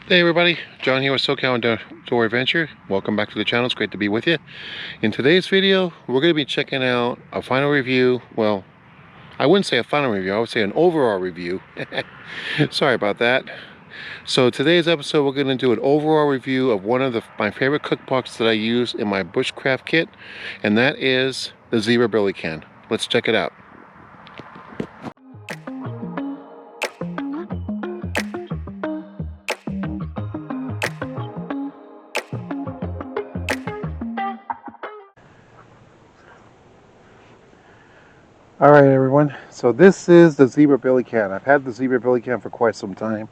Hey everybody, John here with SoCal Outdoor Adventure. Welcome back to the channel. It's great to be with you. In today's video, we're going to be checking out a final review. Well, I wouldn't say a final review, I would say an overall review. Sorry about that. So today's episode, we're going to do an overall review of one of my favorite cookbooks that I use in my bushcraft kit, and that is the Zebra Billy Can. Let's check it out. All right, everyone. So this is the Zebra Billy Can. I've had the Zebra Billy Can for quite some time.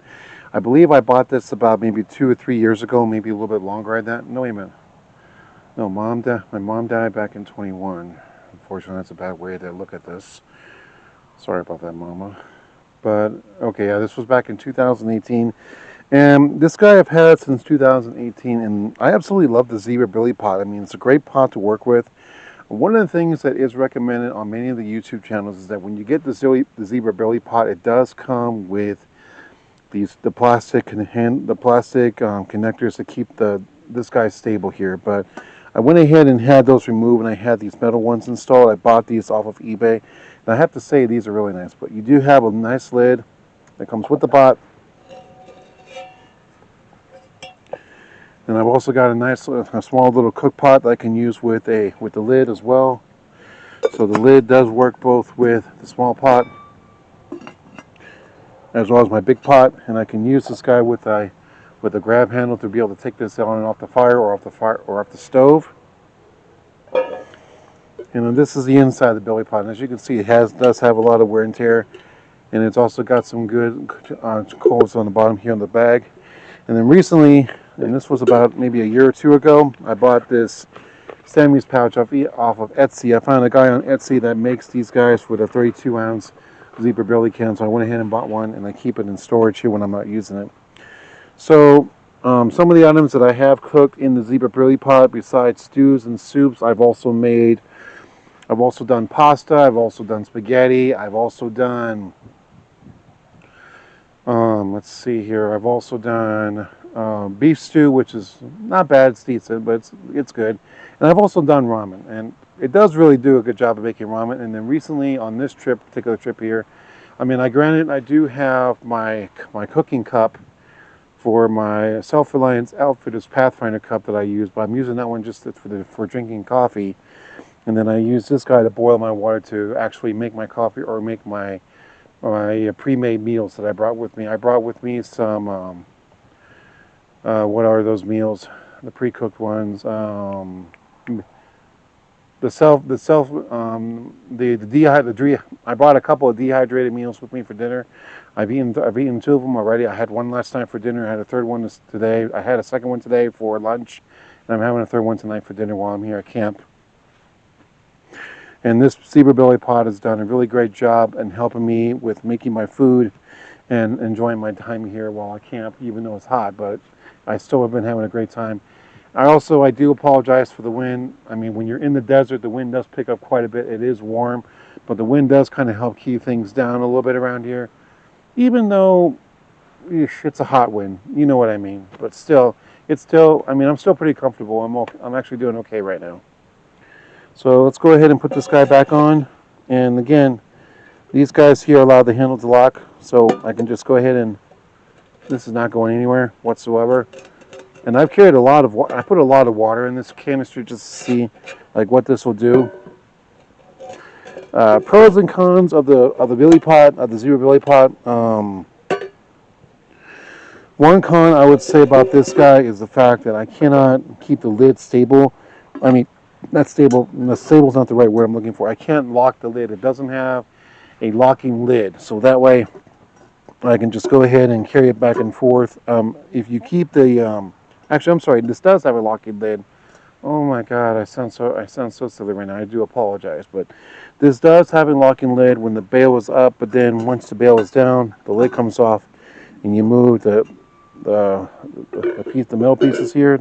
I believe I bought this about maybe 2 or 3 years ago, maybe a little bit longer than that. No, wait a minute. No, my mom died back in 21. Unfortunately, that's a bad way to look at this. Sorry about that, Mama. But, okay, yeah, this was back in 2018. And this guy I've had since 2018, and I absolutely love the Zebra Billy Pot. I mean, it's a great pot to work with. One of the things that is recommended on many of the YouTube channels is that when you get the Zebra Billy Pot, it does come with the plastic connectors to keep this guy stable here. But I went ahead and had those removed, and I had these metal ones installed. I bought these off of eBay, and I have to say these are really nice. But you do have a nice lid that comes with the pot, and I've also got a small little cook pot that I can use with the lid as well. So the lid does work both with the small pot as well as my big pot, and I can use this guy with a grab handle to be able to take this on and off the fire or off the stove. And then this is the inside of the Billy Pot, and as you can see, it does have a lot of wear and tear, and it's also got some good holes on the bottom here on the bag. And then recently, and this was about maybe a year or two ago, I bought this Sammy's pouch off of Etsy. I found a guy on Etsy that makes these guys for the 32-ounce Zebra Billy Can, so I went ahead and bought one, and I keep it in storage here when I'm not using it. So some of the items that I have cooked in the Zebra Billy Pot, besides stews and soups, I've also done pasta, I've also done spaghetti, I've also done let's see here, I've also done beef stew, which is not bad, it's decent, but it's good. And I've also done ramen, and it does really do a good job of making ramen. And then recently on this particular trip here, I mean, I do have my cooking cup for my Self-Reliance Outfitters Pathfinder cup that I use, but I'm using that one just for drinking coffee. And then I use this guy to boil my water to actually make my coffee or make my pre-made meals that I brought with me. I brought with me some what are those meals? The pre-cooked ones. I brought a couple of dehydrated meals with me for dinner. I've eaten two of them already. I had one last night for dinner. I had a third one today. I had a second one today for lunch, and I'm having a third one tonight for dinner while I'm here at camp. And this Zebra Billy Pot has done a really great job in helping me with making my food and enjoying my time here while I camp, even though it's hot, but I still have been having a great time. I do apologize for the wind. I mean, when you're in the desert, the wind does pick up quite a bit. It is warm, but the wind does kind of help keep things down a little bit around here. Even though it's a hot wind, you know what I mean. But still, I mean, I'm still pretty comfortable. I'm actually doing okay right now. So let's go ahead and put this guy back on. And again, these guys here allow the handle to lock, so I can just go ahead and, this is not going anywhere whatsoever. And I've carried I put a lot of water in this canister just to see like what this will do. Pros and cons of the Zebra Billy Pot. One con I would say about this guy is the fact that I cannot keep the lid stable. I mean, not stable. Stable's not the right word I'm looking for. I can't lock the lid. It doesn't have a locking lid, so that way I can just go ahead and carry it back and forth. If you keep the actually, I'm sorry, this does have a locking lid. Oh my God, I sound so silly right now. I do apologize, but this does have a locking lid when the bail is up, but then once the bail is down, the lid comes off, and you move the metal pieces here.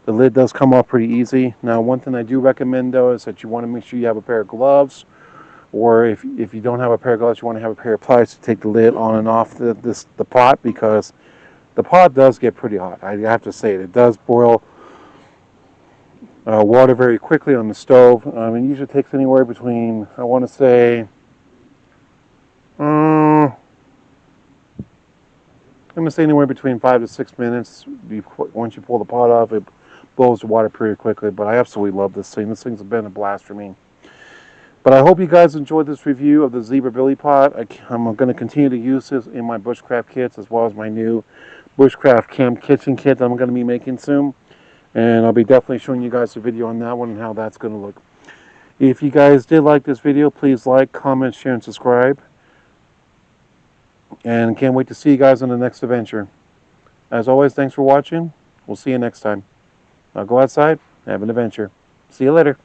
The lid does come off pretty easy. Now, one thing I do recommend though is that you want to make sure you have a pair of gloves, or if you don't have a pair of gloves, you want to have a pair of pliers to take the lid on and off the pot, because The pot does get pretty hot. I have to say it does boil water very quickly on the stove. It usually takes anywhere between, I want to say, I'm going to say anywhere between 5 to 6 minutes. Once you pull the pot off, it boils the water pretty quickly. But I absolutely love this thing. This thing's been a blast for me. But I hope you guys enjoyed this review of the Zebra Billy Pot. I'm going to continue to use this in my bushcraft kits as well as my new bushcraft camp kitchen kit that I'm going to be making soon. And I'll be definitely showing you guys a video on that one and how that's going to look. If you guys did like this video, please like, comment, share, and subscribe. And can't wait to see you guys on the next adventure. As always, thanks for watching. We'll see you next time. Now go outside, have an adventure. See you later.